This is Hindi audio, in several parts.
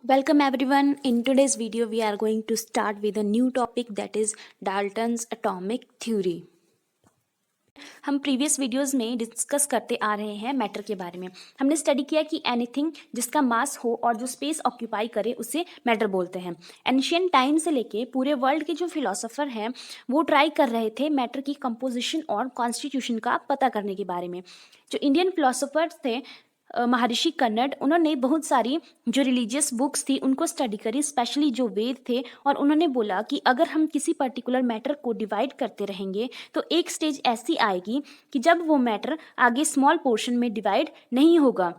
Welcome everyone. In today's video, we are going to start with a new topic that is Dalton's atomic theory. हम प्रीवियस वीडियोस में डिस्कस करते आ रहे हैं मैटर के बारे में। हमने स्टडी किया कि एनीथिंग जिसका मास हो और जो स्पेस ऑक्यूपाई करे उसे मैटर बोलते हैं। एंशियंट टाइम से लेके पूरे वर्ल्ड के जो फिलोसोफर हैं वो ट्राई कर रहे थे मैटर की कंपोजिशन और कॉन्स्टिट्यूशन का पता करने के बारे में। जो इंडियन फिलोसोफर्स थे महर्षि कन्नड़, उन्होंने बहुत सारी जो रिलीजियस बुक्स थी उनको स्टडी करी, स्पेशली जो वेद थे, और उन्होंने बोला कि अगर हम किसी पर्टिकुलर मैटर को डिवाइड करते रहेंगे तो एक स्टेज ऐसी आएगी कि जब वो मैटर आगे स्मॉल पोर्शन में डिवाइड नहीं होगा।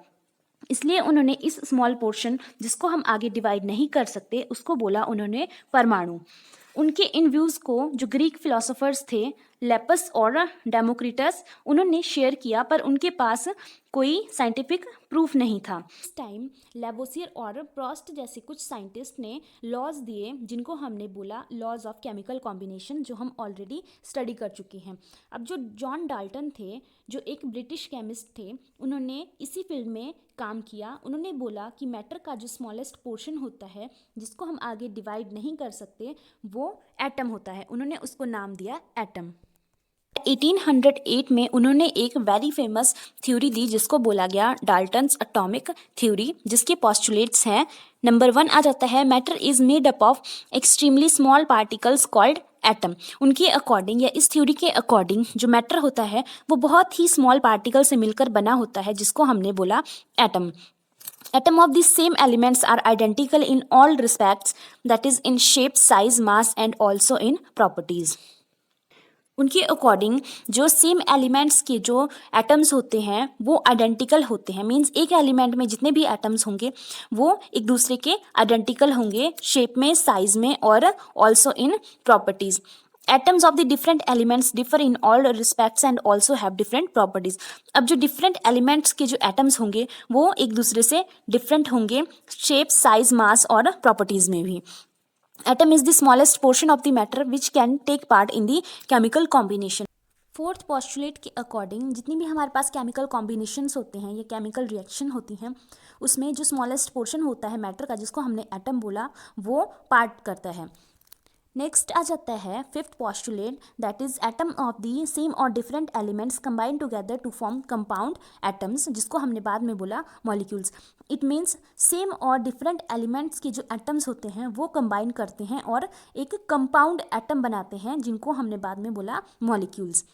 इसलिए उन्होंने इस स्मॉल पोर्शन जिसको हम आगे डिवाइड नहीं कर सकते उसको बोला उन्होंने परमाणु। उनके इन व्यूज़ को जो ग्रीक फिलोसोफर्स थे लेपस और डेमोक्रिटस, उन्होंने शेयर किया, पर उनके पास कोई साइंटिफिक प्रूफ नहीं था। इस टाइम लेवोसियर और प्रोस्ट जैसे कुछ साइंटिस्ट ने लॉज दिए जिनको हमने बोला लॉज ऑफ केमिकल कॉम्बिनेशन, जो हम ऑलरेडी स्टडी कर चुके हैं। अब जो जॉन डाल्टन थे, जो एक ब्रिटिश केमिस्ट थे, उन्होंने इसी फील्ड में काम किया। उन्होंने बोला कि मैटर का जो स्मॉलेस्ट पोर्शन होता है जिसको हम आगे डिवाइड नहीं कर सकते वो एटम होता है। उन्होंने उसको नाम दिया एटम। 1808 में उन्होंने एक वेरी फेमस थ्योरी दी जिसको बोला गया डाल्टन्स एटॉमिक थ्योरी, जिसके पॉस्टुलेट्स हैं। नंबर 1 आ जाता है matter is made up of extremely small particles called atom. उनके अकॉर्डिंग या इस थ्योरी के अकॉर्डिंग जो मैटर होता है वो बहुत ही स्मॉल पार्टिकल से मिलकर बना होता है जिसको हमने बोला atom. Atom of the same elements are identical in all respects, that is in shape, size, mass and also in properties. उनके अकॉर्डिंग जो सेम एलिमेंट्स के जो एटम्स होते हैं वो आइडेंटिकल होते हैं। मींस एक एलिमेंट में जितने भी एटम्स होंगे वो एक दूसरे के आइडेंटिकल होंगे शेप में, साइज में और also in properties. Atoms of the different elements differ in all respects and also have different properties. अब जो different elements के जो atoms होंगे वो एक दूसरे से different होंगे शेप, साइज, मास और properties में भी। Atom is the smallest portion of the matter which can take part in the chemical combination. Fourth postulate के अकॉर्डिंग जितनी भी हमारे पास केमिकल कॉम्बिनेशंस होते हैं या केमिकल रिएक्शन होती हैं उसमें जो स्मॉलेस्ट पोर्शन होता है मैटर का जिसको हमने एटम बोला वो पार्ट करता है। नेक्स्ट आ जाता है fifth postulate, that is atom of the same और different elements combine together to form compound atoms, जिसको हमने बाद में बोला मॉलिक्यूल्स। इट मीन्स सेम और डिफरेंट एलिमेंट्स के जो एटम्स होते हैं वो कंबाइन करते हैं और एक कंपाउंड एटम बनाते हैं जिनको हमने बाद में बोला molecules.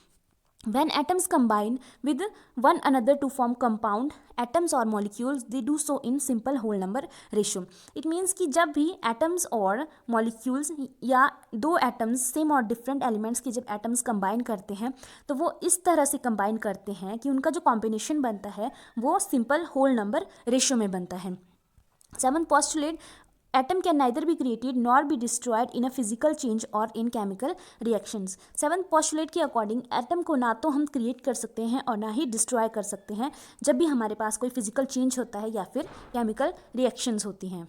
When atoms combine with one another to form compound atoms or molecules, they do so in simple whole number ratio. It means कि जब भी atoms और molecules या दो atoms सेम और different elements के जब atoms combine करते हैं तो वो इस तरह से combine करते हैं कि उनका जो combination बनता है वो simple whole number ratio में बनता है। Seventh postulate, atom can neither be created nor be destroyed in a physical change or in chemical reactions. Seventh postulate के अकॉर्डिंग एटम को ना तो हम क्रिएट कर सकते हैं और ना ही डिस्ट्रॉय कर सकते हैं जब भी हमारे पास कोई फिजिकल चेंज होता है या फिर केमिकल रिएक्शंस होती हैं।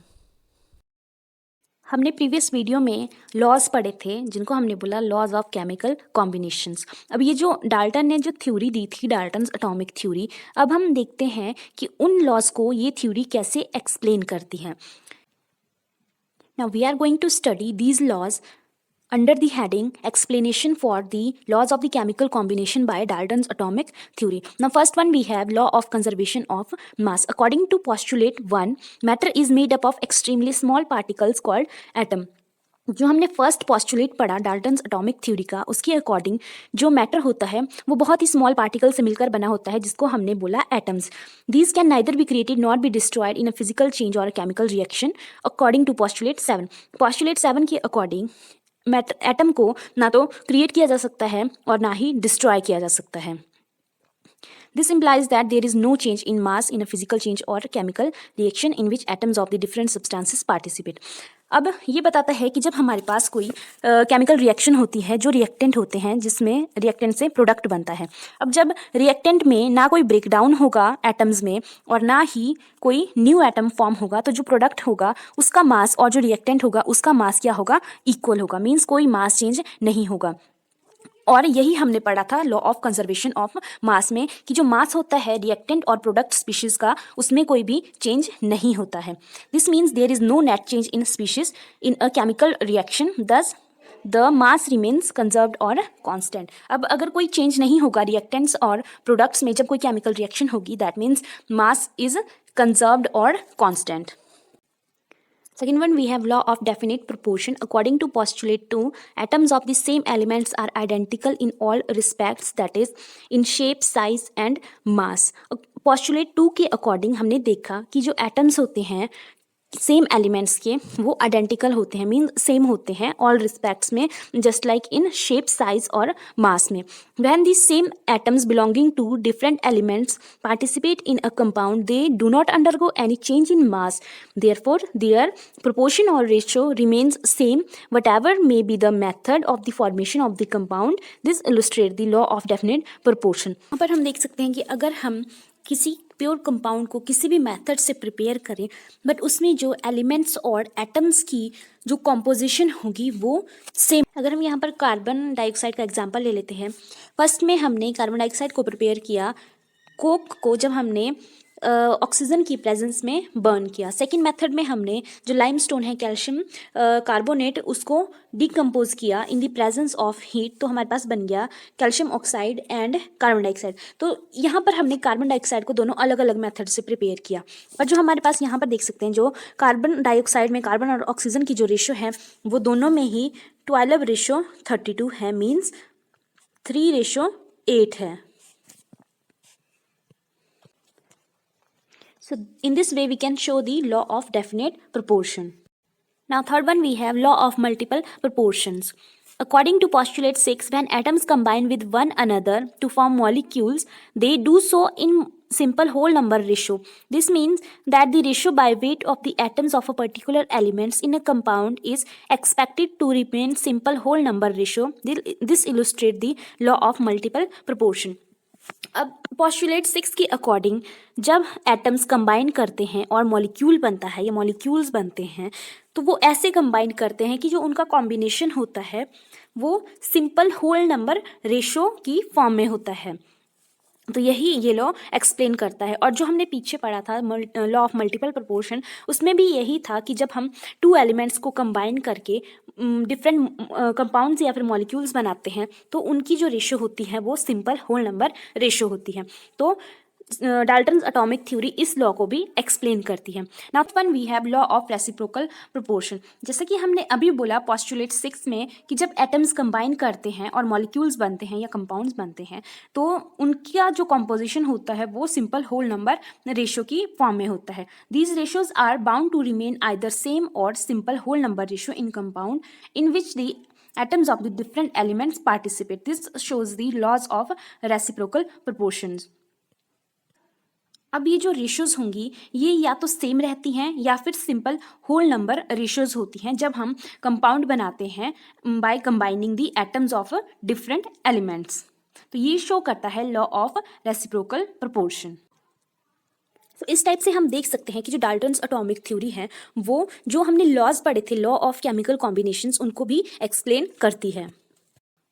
हमने प्रीवियस वीडियो में लॉज पढ़े थे जिनको हमने बोला लॉज ऑफ केमिकल कॉम्बिनेशंस। अब ये जो डाल्टन ने जो थ्योरी दी थी डाल्टन्स एटॉमिक थ्योरी, अब हम देखते हैं कि उन लॉज को ये थ्योरी कैसे एक्सप्लेन करती है। Now we are going to study these laws under the heading explanation for the laws of the chemical combination by Dalton's atomic theory. Now first one we have law of conservation of mass. According to postulate 1, matter is made up of extremely small particles called atom. जो हमने फर्स्ट पॉस्टुलेट पढ़ा डाल्टन्स एटॉमिक थ्योरी का, उसके अकॉर्डिंग जो मैटर होता है वो बहुत ही स्मॉल पार्टिकल से मिलकर बना होता है जिसको हमने बोला atoms. These can neither be created not be destroyed in a physical change और chemical reaction according to postulate 7। Postulate 7 के अकॉर्डिंग एटम को ना तो क्रिएट किया जा सकता है और ना ही डिस्ट्रॉय किया जा सकता है। This implies that there is no change in mass in a physical change or chemical reaction in which atoms of the different substances participate. अब ये बताता है कि जब हमारे पास कोई केमिकल रिएक्शन होती है जो रिएक्टेंट होते हैं जिसमें रिएक्टेंट से प्रोडक्ट बनता है। अब जब रिएक्टेंट में ना कोई ब्रेकडाउन होगा एटम्स में और ना ही कोई न्यू एटम फॉर्म होगा तो जो प्रोडक्ट होगा उसका मास और जो रिएक्टेंट होगा उसका मास क्या होगा, इक्वल होगा। मीन्स कोई मास चेंज नहीं होगा। और यही हमने पढ़ा था law of conservation of mass में कि जो मास होता है रिएक्टेंट और प्रोडक्ट स्पीशीज का, उसमें कोई भी चेंज नहीं होता है. This means there is no net change in species in a chemical reaction, thus the mass remains conserved और कांस्टेंट. अब अगर कोई चेंज नहीं होगा रिएक्टेंट्स और प्रोडक्ट्स में जब कोई केमिकल रिएक्शन होगी, that means mass is conserved और constant. Second one, we have law of definite proportion. According to postulate 2, atoms of the same elements are identical in all respects, that is in shape, size and mass. Postulate 2 के according हमने देखा कि जो atoms होते हैं सेम एलिमेंट्स के वो आइडेंटिकल होते हैं, मीन सेम होते हैं ऑल रिस्पेक्ट्स में, just like in shape, size और मास में. When the same atoms belonging to different elements participate in a compound, they do not undergo any change in mass, therefore their proportion or ratio remains same whatever may be the method of the formation of the compound. This illustrates the law of definite proportion. यहाँ पर हम देख सकते हैं कि अगर हम किसी प्योर कंपाउंड को किसी भी मेथड से प्रिपेयर करें, बट उसमें जो एलिमेंट्स और एटम्स की जो कॉम्पोजिशन होगी वो सेम. अगर हम यहाँ पर कार्बन डाइऑक्साइड का एग्जांपल ले लेते हैं. फर्स्ट में हमने कार्बन डाइऑक्साइड को प्रिपेयर किया कोक को जब हमने ऑक्सीजन की प्रेजेंस में बर्न किया. सेकंड मेथड में हमने जो लाइमस्टोन है कैल्शियम कार्बोनेट उसको डिकम्पोज किया in the presence of heat, तो हमारे पास बन गया calcium oxide and carbon dioxide. तो यहाँ पर हमने कार्बन डाइऑक्साइड को दोनों अलग अलग मेथड से प्रिपेयर किया. और जो हमारे पास यहाँ पर देख सकते हैं जो कार्बन डाइऑक्साइड में कार्बन और ऑक्सीजन की जो रेशो है वो दोनों में ही 12:32 है, मीन्स 3:8 है. So in this way we can show the law of definite proportion. Now third one, we have law of multiple proportions. According to postulate 6, when atoms combine with one another to form molecules, they do so in simple whole number ratio. This means that the ratio by weight of the atoms of a particular elements in a compound is expected to remain simple whole number ratio. This illustrates the law of multiple proportion. अब पॉस्टुलेट 6 के अकॉर्डिंग जब एटम्स कंबाइन करते हैं और मॉलिक्यूल बनता है या मॉलिक्यूल्स बनते हैं, तो वो ऐसे कंबाइन करते हैं कि जो उनका कॉम्बिनेशन होता है वो सिंपल होल नंबर रेशो की फॉर्म में होता है. तो यही ये लॉ एक्सप्लेन करता है. और जो हमने पीछे पढ़ा था लॉ ऑफ मल्टीपल प्रोपोर्शन, उसमें भी यही था कि जब हम टू एलिमेंट्स को कंबाइन करके डिफरेंट कंपाउंड्स या फिर मॉलिक्यूल्स बनाते हैं तो उनकी जो रेशो होती है वो सिंपल होल नंबर रेशो होती है. तो डाल्टन्स एटॉमिक थ्योरी इस लॉ को भी एक्सप्लेन करती है. Now one we have law of reciprocal proportion. जैसा कि हमने अभी बोला पॉस्टुलेट 6 में कि जब एटम्स कंबाइन करते हैं और मॉलिक्यूल्स बनते हैं या कंपाउंड्स बनते हैं तो उनका जो कॉम्पोजिशन होता है वो सिंपल होल नंबर रेशो की फॉर्म में होता है. These ratios are bound to remain either same और simple whole number ratio in compound in which the atoms of the different elements participate. This shows the laws of reciprocal proportions. अब ये जो रेशोज होंगी ये या तो सेम रहती हैं या फिर सिंपल होल नंबर रेशोज होती हैं जब हम कंपाउंड बनाते हैं by combining the atoms of different elements. तो ये शो करता है लॉ ऑफ रेसिप्रोकल प्रोपोर्शन. तो इस टाइप से हम देख सकते हैं कि जो डाल्टन्स एटॉमिक थ्योरी है वो जो हमने लॉज पढ़े थे लॉ ऑफ केमिकल कॉम्बिनेशंस उनको भी एक्सप्लेन करती है.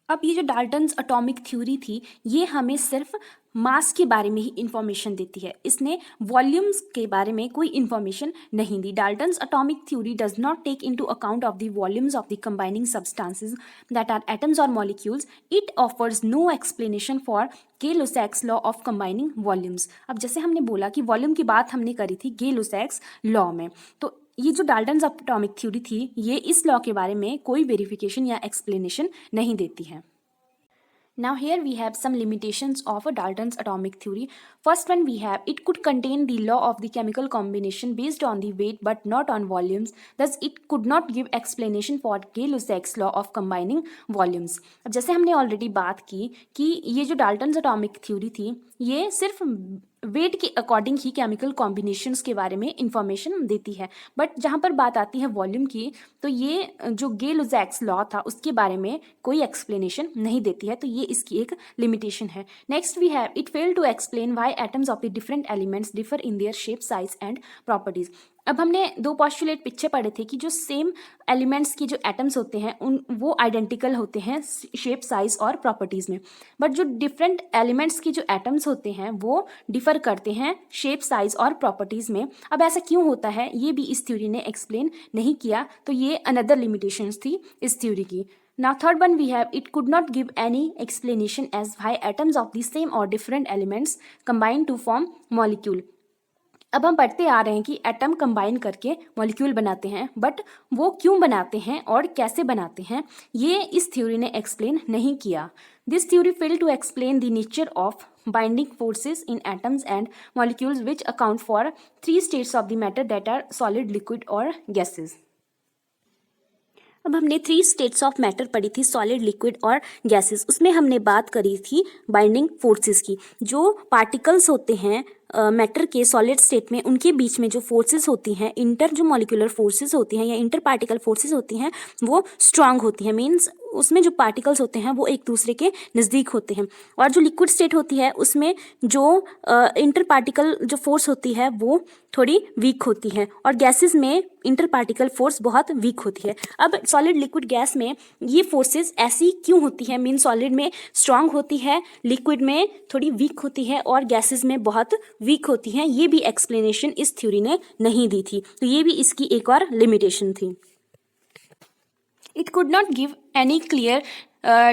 अब ये जो डाल्टन्स एटॉमिक थ्योरी थी ये हमें सिर्फ मास के बारे में ही इंफॉर्मेशन देती है, इसने वॉल्यूम्स के बारे में कोई इंफॉर्मेशन नहीं दी. Dalton's atomic theory does not take into account of the volumes of the combining substances that are atoms और molecules. It offers no explanation for Gay Lussac's law of combining volumes. अब जैसे हमने बोला कि वॉल्यूम की बात हमने करी थी गे-लुसैक्स लॉ में, तो ये जो डाल्टन्स एटॉमिक थ्योरी थी ये इस लॉ के बारे में कोई वेरिफिकेशन या एक्सप्लेनेशन नहीं देती है. Now here we have some limitations of a Dalton's atomic theory. First one we have it could contain the law of the chemical combination based on the weight but not on volumes. Thus it could not give explanation for Gay-Lussac's law of combining volumes. अब जैसे हमने ऑलरेडी बात की कि ये जो डाल्टन्स एटॉमिक थ्योरी थी ये सिर्फ वेट के अकॉर्डिंग ही केमिकल कॉम्बिनेशंस के बारे में इंफॉर्मेशन देती है, बट जहाँ पर बात आती है वॉल्यूम की तो ये जो गे-लुसैक्स लॉ था उसके बारे में कोई एक्सप्लेनेशन नहीं देती है. तो ये इसकी एक लिमिटेशन है. Next we have it fail to explain why atoms of the different elements differ in their shape, size and properties. अब हमने दो पॉस्टुलेट पीछे पढ़े थे कि जो सेम एलिमेंट्स की जो एटम्स होते हैं वो आइडेंटिकल होते हैं शेप, साइज और प्रॉपर्टीज़ में, बट जो डिफरेंट एलिमेंट्स की जो एटम्स होते हैं वो डिफर करते हैं शेप, साइज और प्रॉपर्टीज़ में। अब ऐसा क्यों होता है ये भी इस थ्योरी ने एक्सप्लेन नहीं किया, तो ये अनदर लिमिटेशंस थी इस थ्योरी की। Now third one we have, it could not give any explanation as why atoms of the same or different elements combine to form molecule। अब हम पढ़ते आ रहे हैं कि एटम कंबाइन करके मॉलिक्यूल बनाते हैं, बट वो क्यों बनाते हैं और कैसे बनाते हैं ये इस थ्योरी ने एक्सप्लेन नहीं किया। This theory fail to explain the nature of binding forces in atoms and molecules which account for 3 states of the matter that are solid, liquid और गैसेज। अब हमने 3 स्टेट्स ऑफ मैटर पढ़ी थी, सॉलिड, लिक्विड और गैसेस। उसमें हमने बात करी थी बाइंडिंग फोर्सेस की। जो पार्टिकल्स होते हैं मैटर के सॉलिड स्टेट में, उनके बीच में जो फोर्सेस होती हैं, इंटर जो मॉलिक्यूलर फोर्सेस होती हैं या इंटर पार्टिकल फोर्सेस होती हैं, वो स्ट्रांग होती हैं। मीन्स उसमें जो पार्टिकल्स होते हैं वो एक दूसरे के नज़दीक होते हैं। और जो लिक्विड स्टेट होती है उसमें जो इंटर पार्टिकल जो फोर्स होती है वो थोड़ी वीक होती है, और गैसेस में इंटर पार्टिकल फोर्स बहुत वीक होती है। अब सॉलिड, लिक्विड, गैस में ये फोर्सेस ऐसी क्यों होती है? मीन सॉलिड में स्ट्रांग होती है, लिक्विड में थोड़ी वीक होती है और गैसेस में बहुत वीक होती हैं। ये भी एक्सप्लेनेशन इस थ्योरी ने नहीं दी थी, तो ये भी इसकी एक और लिमिटेशन थी। It could not give any clear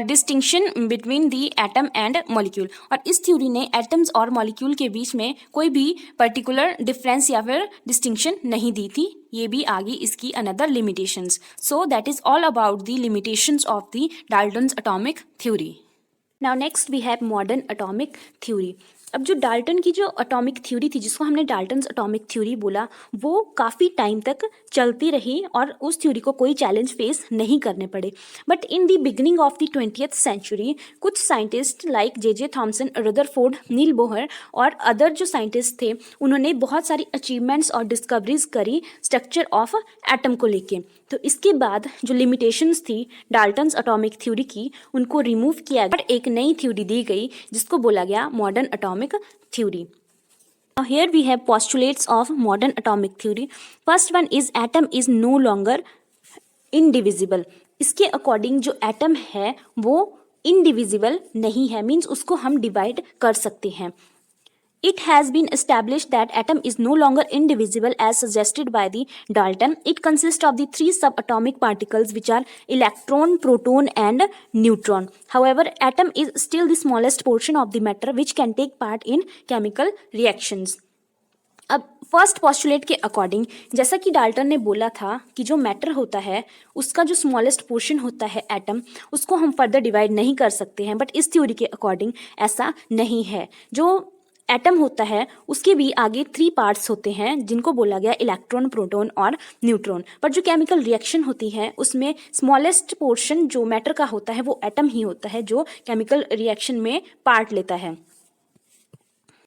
distinction between the atom and molecule. और इस थ्योरी ने एटम्स और मॉलिक्यूल के बीच में कोई भी पर्टिकुलर डिफरेंस या फिर डिस्टिंक्शन नहीं दी थी। ये भी आगे इसकी another limitations. So that is all about the limitations of the Dalton's atomic theory. Now next we have modern atomic theory. अब जो डाल्टन की जो एटॉमिक थ्योरी थी, जिसको हमने डाल्टन्स एटॉमिक थ्योरी बोला, वो काफ़ी टाइम तक चलती रही और उस थ्योरी को कोई चैलेंज फेस नहीं करने पड़े। But in the beginning of the 20th century कुछ scientist like J Thomson, Rutherford, Niels Bohr और अदर जो साइंटिस्ट थे, उन्होंने बहुत सारी अचीवमेंट्स और डिस्कवरीज करी स्ट्रक्चर ऑफ एटम को लेके। तो इसके बाद जो लिमिटेशंस थी डाल्टन्स एटॉमिक थ्योरी की, उनको रिमूव किया गया और एक नई थ्योरी दी गई जिसको बोला गया modern atomic theory. Now here we have postulates of modern atomic theory. First one is atom is no longer indivisible. इसके अकॉर्डिंग जो एटम है वो इनडिविजिबल नहीं है, मीन्स उसको हम डिवाइड कर सकते हैं। It has been established that atom is no longer indivisible as suggested by the Dalton. It consists of the 3 subatomic particles which are electron, proton and neutron. However, atom is still the smallest portion of the matter which can take part in chemical reactions. अब फर्स्ट पॉस्टुलेट के अकॉर्डिंग, जैसा कि डाल्टन ने बोला था कि जो मैटर होता है उसका जो स्मॉलेस्ट पोर्शन होता है एटम, उसको हम फर्दर डिवाइड नहीं कर सकते हैं, बट इस थ्योरी के अकॉर्डिंग ऐसा नहीं है। जो एटम होता है उसके भी आगे 3 पार्ट्स होते हैं जिनको बोला गया इलेक्ट्रॉन, प्रोटॉन और न्यूट्रॉन। पर जो केमिकल रिएक्शन होती है उसमें स्मॉलेस्ट पोर्शन जो मैटर का होता है वो एटम ही होता है जो केमिकल रिएक्शन में पार्ट लेता है।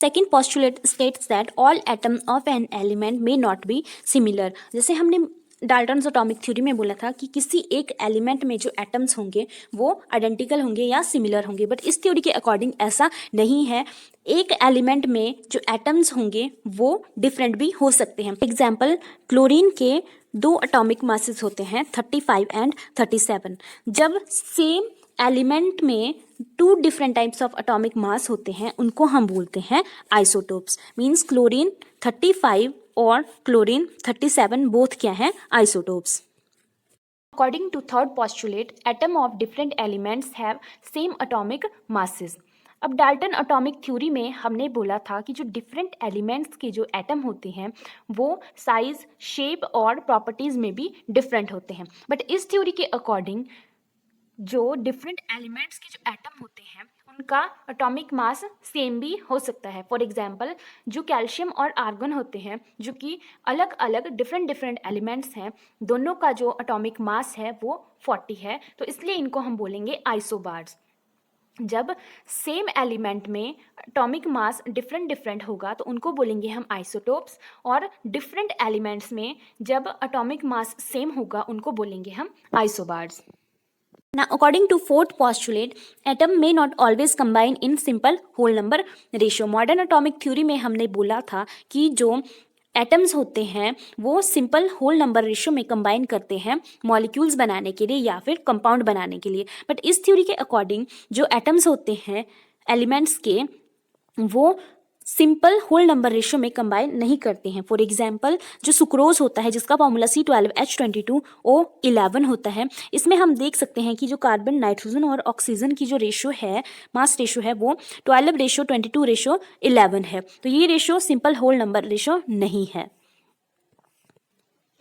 Second postulate states that all atom of an element may not be similar. जैसे हमने डाल्टन्स एटॉमिक थ्योरी में बोला था कि किसी एक एलिमेंट में जो एटम्स होंगे वो आइडेंटिकल होंगे या सिमिलर होंगे, बट इस थ्योरी के अकॉर्डिंग ऐसा नहीं है। एक एलिमेंट में जो एटम्स होंगे वो डिफरेंट भी हो सकते हैं। एग्जाम्पल, क्लोरीन के 2 एटॉमिक मासेस होते हैं 35 एंड 37। जब सेम एलिमेंट में 2 different types of atomic mass होते हैं उनको हम बोलते हैं आइसोटोप्स। मीन्स क्लोरीन 35 और क्लोरीन 37 बोथ क्या हैं? Isotopes. According to third postulate, atom of different elements have same atomic masses. अब डाल्टन एटॉमिक थ्योरी में हमने बोला था कि जो डिफरेंट एलिमेंट्स के जो एटम होते हैं वो साइज, शेप और प्रॉपर्टीज़ में भी डिफरेंट होते हैं, बट इस थ्योरी के अकॉर्डिंग जो डिफरेंट एलिमेंट्स के जो एटम होते हैं उनका एटॉमिक मास सेम भी हो सकता है। फॉर एग्जांपल, जो कैल्शियम और आर्गन होते हैं जो कि अलग अलग डिफरेंट एलिमेंट्स हैं, दोनों का जो एटॉमिक मास है वो 40 है, तो इसलिए इनको हम बोलेंगे आइसोबार्स। जब सेम एलिमेंट में एटॉमिक मास डिफरेंट होगा तो उनको बोलेंगे हम आइसोटोप्स, और डिफरेंट एलिमेंट्स में जब एटॉमिक मास सेम होगा उनको बोलेंगे हम isobars. Now, according to fourth postulate, atom may not always combine in simple whole number ratio. Modern atomic theory में हमने बोला था कि जो एटम्स होते हैं वो सिंपल होल नंबर रेशियो में कंबाइन करते हैं मॉलिक्यूल्स बनाने के लिए या फिर कंपाउंड बनाने के लिए। बट इस थ्योरी के अकॉर्डिंग जो एटम्स होते हैं एलिमेंट्स के वो सिंपल होल नंबर रेशियो में कंबाइन नहीं करते हैं। फॉर एग्जाम्पल जो सुक्रोज होता है जिसका फॉर्मूला C12H22O11 होता है, इसमें हम देख सकते हैं कि जो कार्बन, नाइट्रोजन और ऑक्सीजन की जो रेशियो है, मास रेशियो है, वो 12:22:11 है। तो ये ratio simple whole number ratio नहीं है।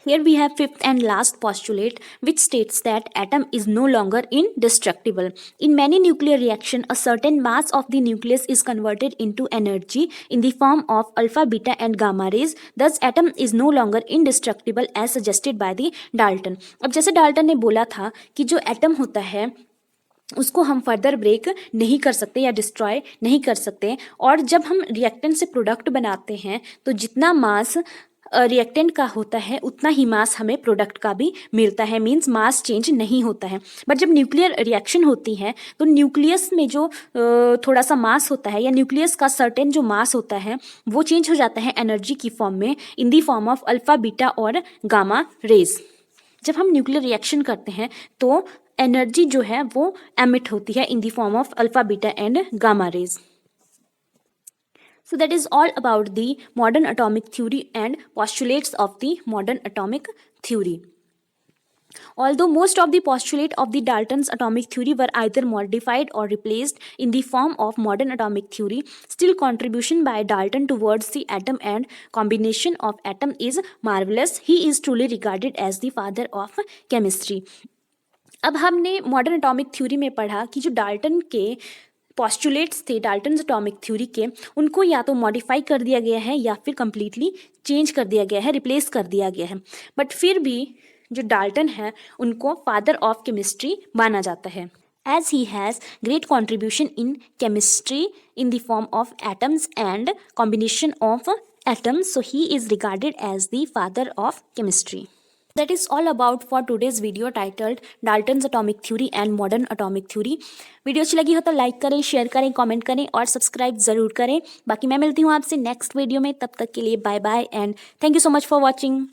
Here we have fifth and last postulate which states that atom is no longer indestructible. In many nuclear reaction, a certain mass of the nucleus is converted into energy in the form of alpha, beta and gamma rays. Thus, atom is no longer indestructible as suggested by the Dalton. अब जैसे डाल्टन ने बोला था कि जो एटम होता है उसको हम फर्दर ब्रेक नहीं कर सकते या डिस्ट्रॉय नहीं कर सकते, और जब हम रिएक्टेंट से प्रोडक्ट बनाते हैं तो जितना मास रिएक्टेंट का होता है उतना ही मास हमें प्रोडक्ट का भी मिलता है, मींस मास चेंज नहीं होता है। बट जब न्यूक्लियर रिएक्शन होती है तो न्यूक्लियस में जो थोड़ा सा मास होता है या न्यूक्लियस का सर्टेन जो मास होता है वो चेंज हो जाता है एनर्जी की फॉर्म में in the form of alpha, beta और गामा रेज। जब हम न्यूक्लियर रिएक्शन करते हैं तो एनर्जी जो है वो एमिट होती है in the form of alpha, beta and gamma rays. So that is all about the modern atomic theory and postulates of the modern atomic theory. Although most of the postulates of the Dalton's atomic theory were either modified or replaced in the form of modern atomic theory, still contribution by Dalton towards the atom and combination of atom is marvelous. He is truly regarded as the father of chemistry. अब हमने मॉडर्न एटॉमिक थ्योरी में पढ़ा कि जो डाल्टन के पॉस्टुलेट्स थे डाल्टन्स एटॉमिक थ्योरी के, उनको या तो मॉडिफाई कर दिया गया है या फिर कम्प्लीटली चेंज कर दिया गया है, रिप्लेस कर दिया गया है। बट फिर भी जो डाल्टन है उनको फादर ऑफ केमिस्ट्री माना जाता है, as he has great contribution in chemistry in the form of atoms and combination of atoms, so he is regarded as the father of chemistry. That is all about for today's video titled Dalton's Atomic Theory and Modern Atomic Theory. Video अच्छी लगी हो तो लाइक करें, शेयर करें, कमेंट करें और सब्सक्राइब ज़रूर करें। बाकी मैं मिलती हूँ आपसे नेक्स्ट वीडियो में, तब तक के लिए bye bye and thank you so much for watching.